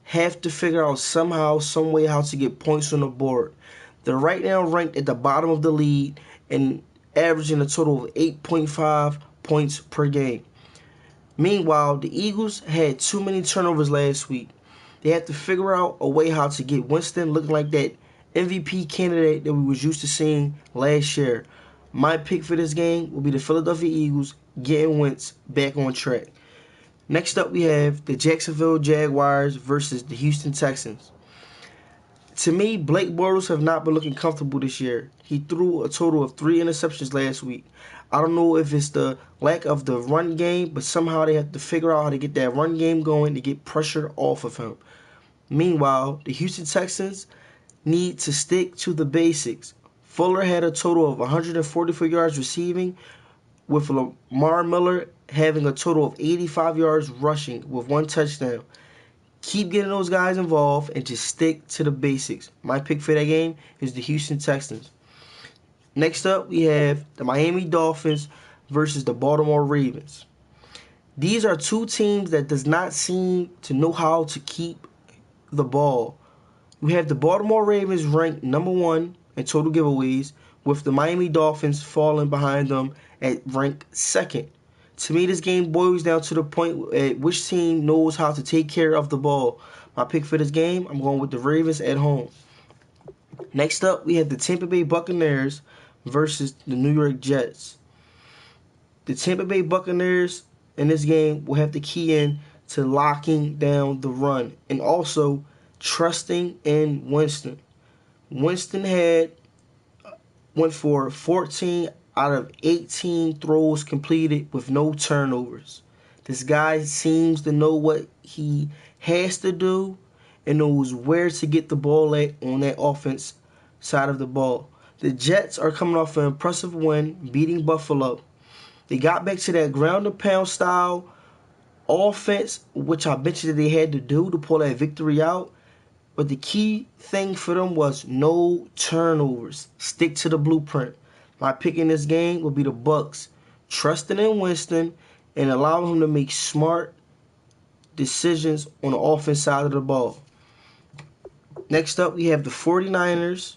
have to figure out somehow, some way how to get points on the board. They're right now ranked at the bottom of the league and averaging a total of 8.5 points per game. Meanwhile, the Eagles had too many turnovers last week. They have to figure out a way how to get Winston looking like that MVP candidate that we was used to seeing last year. My pick for this game will be the Philadelphia Eagles getting Wentz back on track. Next up, we have the Jacksonville Jaguars versus the Houston Texans. To me, Blake Bortles have not been looking comfortable this year. He threw a total of 3 interceptions last week. I don't know if it's the lack of the run game, but somehow they have to figure out how to get that run game going to get pressure off of him. Meanwhile, the Houston Texans need to stick to the basics. Fuller had a total of 144 yards receiving, with Lamar Miller having a total of 85 yards rushing with 1 touchdown. Keep getting those guys involved and just stick to the basics. My pick for that game is the Houston Texans. Next up, we have the Miami Dolphins versus the Baltimore Ravens. These are two teams that does not seem to know how to keep the ball. We have the Baltimore Ravens ranked number 1 in total giveaways, with the Miami Dolphins falling behind them at rank 2nd. To me, this game boils down to the point at which team knows how to take care of the ball. My pick for this game, I'm going with the Ravens at home. Next up, we have the Tampa Bay Buccaneers versus the New York Jets. The Tampa Bay Buccaneers in this game will have to key in to locking down the run and also trusting in Winston. Winston went for 14 out of 18 throws completed with no turnovers. This guy seems to know what he has to do and knows where to get the ball at on that offense side of the ball. The Jets are coming off an impressive win, beating Buffalo. They got back to that ground and pound style offense, which I mentioned that they had to do to pull that victory out. But the key thing for them was no turnovers. Stick to the blueprint. My pick in this game will be the Bucs, trusting in Winston and allowing him to make smart decisions on the offense side of the ball. Next up, we have the 49ers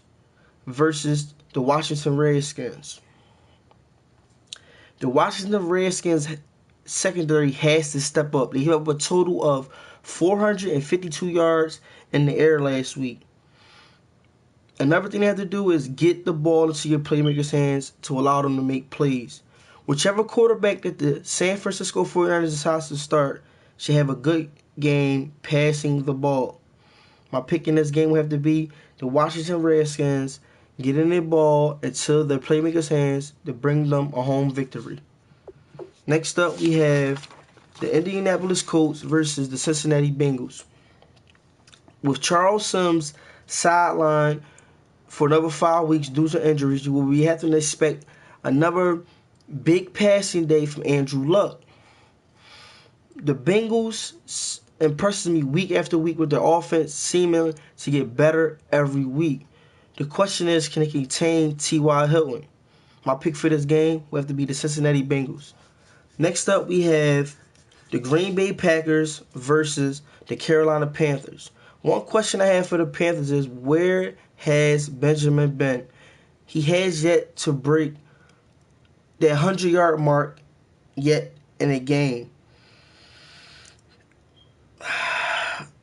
versus the Washington Redskins. The Washington Redskins secondary has to step up. They gave up a total of 452 yards in the air last week. Another thing they have to do is get the ball into your playmakers' hands to allow them to make plays. Whichever quarterback that the San Francisco 49ers decides to start should have a good game passing the ball. My pick in this game will have to be the Washington Redskins getting the ball into their playmakers' hands to bring them a home victory. Next up, we have the Indianapolis Colts versus the Cincinnati Bengals. With Charles Sims sidelined for another 5 weeks due to injuries, you will be having to expect another big passing day from Andrew Luck. The Bengals impresses me week after week with their offense seeming to get better every week. The question is, can it contain T.Y. Hilton? My pick for this game will have to be the Cincinnati Bengals. Next up, we have the Green Bay Packers versus the Carolina Panthers. One question I have for the Panthers is, where has Benjamin been? He has yet to break that 100-yard mark yet in a game.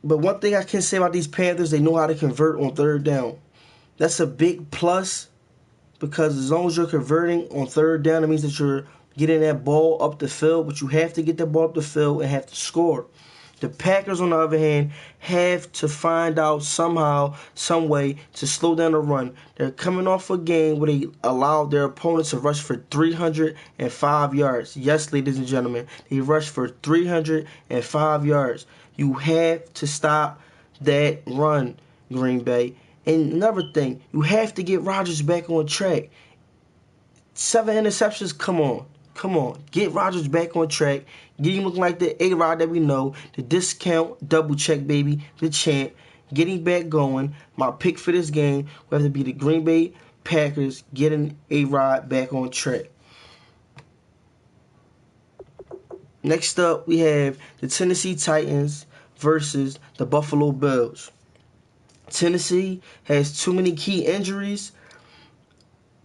But one thing I can say about these Panthers, they know how to convert on third down. That's a big plus, because as long as you're converting on third down, it means that you're getting that ball up the field, but you have to get that ball up the field and have to score. The Packers, on the other hand, have to find out somehow, some way to slow down the run. They're coming off a game where they allowed their opponents to rush for 305 yards. Yes, ladies and gentlemen, they rushed for 305 yards. You have to stop that run, Green Bay. And another thing, you have to get Rodgers back on track. 7 interceptions, come on. Get Rodgers back on track. Get him looking like the A-Rod that we know. The discount, double check, baby. The champ. Getting back going. My pick for this game will have to be the Green Bay Packers getting A-Rod back on track. Next up, we have the Tennessee Titans versus the Buffalo Bills. Tennessee has too many key injuries.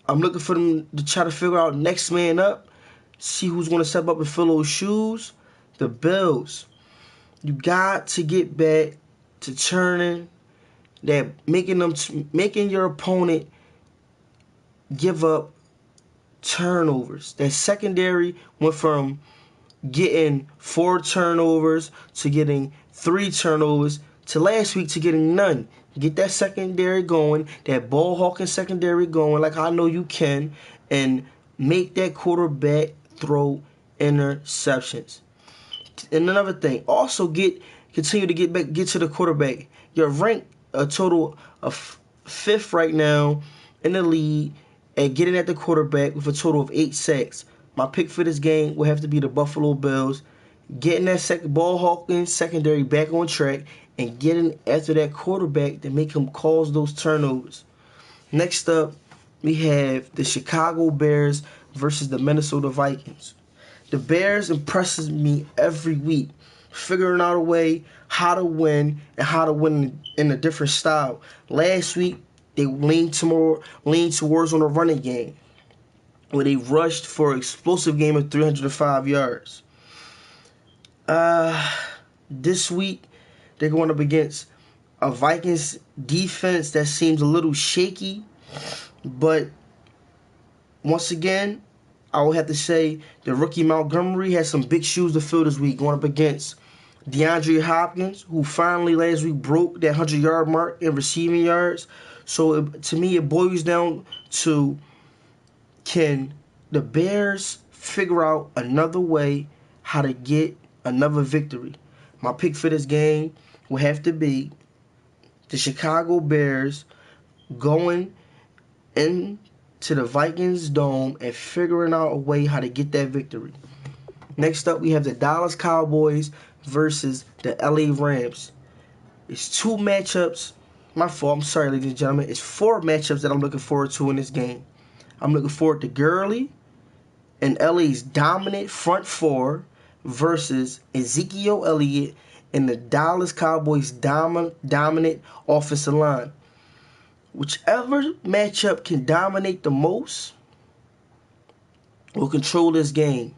I'm looking for them to try to figure out next man up, see who's going to step up and fill those shoes. The Bills, you got to get back to turning that, making your opponent give up turnovers. That secondary went from getting 4 turnovers to getting 3 turnovers to last week to getting none. Get that secondary going, that ball hawking secondary going like I know you can, and make that quarterback throw interceptions. And another thing, also continue to get to the quarterback. You're ranked a total of 5th right now in the league at getting at the quarterback with a total of 8 sacks. My pick for this game will have to be the Buffalo Bills, getting that ball hawking secondary back on track and getting after that quarterback to make him cause those turnovers. Next up, we have the Chicago Bears versus the Minnesota Vikings. The Bears impresses me every week, figuring out a way how to win and how to win in a different style. Last week, they leaned towards on a running game, where they rushed for an explosive game of 305 yards. This week, they're going up against a Vikings defense that seems a little shaky. But once again, I will have to say the rookie Montgomery has some big shoes to fill this week, going up against DeAndre Hopkins, who finally last week broke that 100-yard mark in receiving yards. So to me, it boils down to, can the Bears figure out another way how to get another victory? My pick for this game will have to be the Chicago Bears going into the Vikings dome and figuring out a way how to get that victory. Next up, we have the Dallas Cowboys versus the LA Rams. It's 2 matchups. My fault. I'm sorry, ladies and gentlemen. It's 4 matchups that I'm looking forward to in this game. I'm looking forward to Gurley and LA's dominant front 4 versus Ezekiel Elliott and the Dallas Cowboys' dominant offensive line. Whichever matchup can dominate the most will control this game.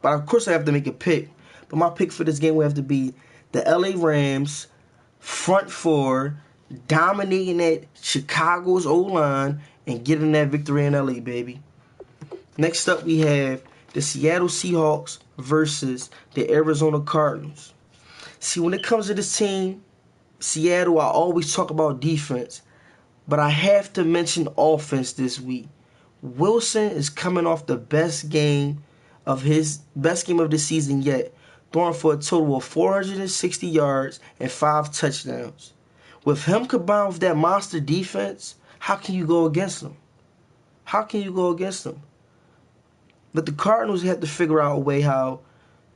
But of course I have to make a pick. But my pick for this game will have to be the LA Rams front 4 dominating that Chicago's O-line and getting that victory in LA, baby. Next up, we have the Seattle Seahawks versus the Arizona Cardinals. See, when it comes to this team, Seattle, I always talk about defense, but I have to mention offense this week. Wilson is coming off the best game of the season yet, throwing for a total of 460 yards and 5 touchdowns. With him combined with that monster defense, how can you go against him? How can you go against him? But the Cardinals have to figure out a way how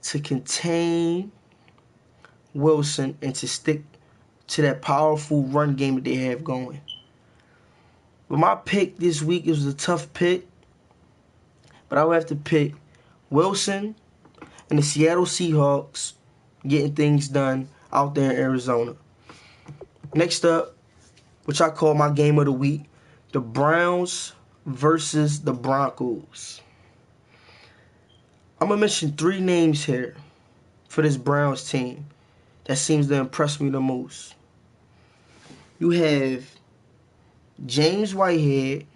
to contain Wilson and to stick to that powerful run game that they have going. But my pick this week is a tough pick, but I would have to pick Wilson and the Seattle Seahawks getting things done out there in Arizona. Next up, which I call my game of the week, the Browns versus the Broncos. I'm going to mention 3 names here for this Browns team that seems to impress me the most. You have James Whitehead,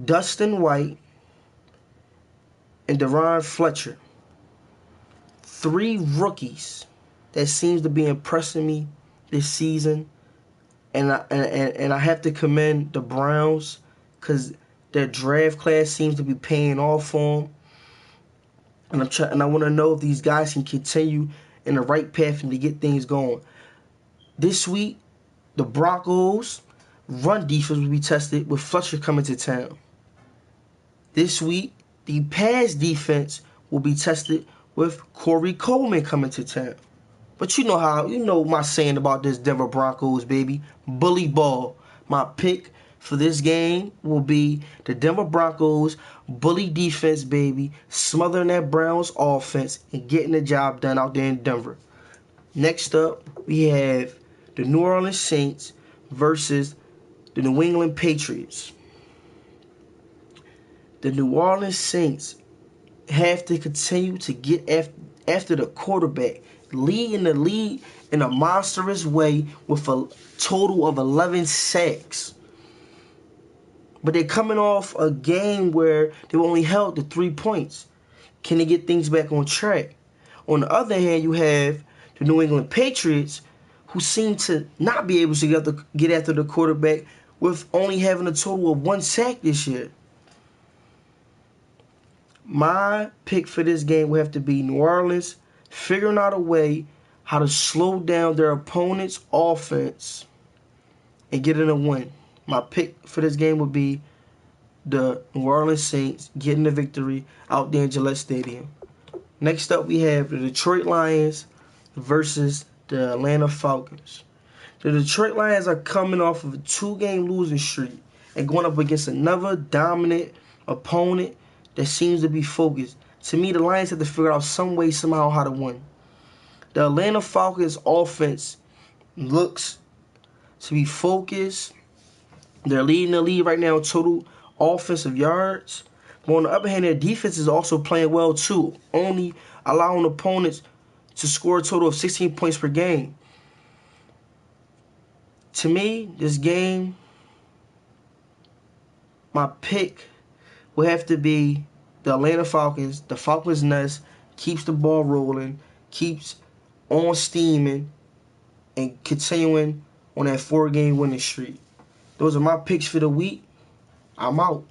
Dustin White, and Deron Fletcher. 3 rookies that seems to be impressing me this season. And I have to commend the Browns because their draft class seems to be paying off for them. And I want to know if these guys can continue in the right path and to get things going. This week, the Broncos' run defense will be tested with Fletcher coming to town. This week, the pass defense will be tested with Corey Coleman coming to town. But you know my saying about this Denver Broncos, baby. Bully ball. My pick for this game will be the Denver Broncos bully defense, baby, smothering that Browns offense and getting the job done out there in Denver. Next up, we have the New Orleans Saints versus the New England Patriots. The New Orleans Saints have to continue to get after the quarterback, leading the league in a monstrous way with a total of 11 sacks. But they're coming off a game where they were only held to 3 points. Can they get things back on track? On the other hand, you have the New England Patriots, who seem to not be able to get after the quarterback with only having a total of 1 sack this year. My pick for this game will have to be New Orleans figuring out a way how to slow down their opponent's offense and getting a win. My pick for this game would be the New Orleans Saints getting the victory out there in Gillette Stadium. Next up, we have the Detroit Lions versus the Atlanta Falcons. The Detroit Lions are coming off of a 2-game losing streak and going up against another dominant opponent that seems to be focused. To me, the Lions have to figure out some way, somehow, how to win. The Atlanta Falcons offense looks to be focused. They're leading the league right now in total offensive yards. But on the other hand, their defense is also playing well too, only allowing opponents to score a total of 16 points per game. To me, this game, my pick will have to be the Atlanta Falcons. The Falcons' nest keeps the ball rolling, keeps on steaming, and continuing on that 4-game winning streak. Those are my picks for the week. I'm out.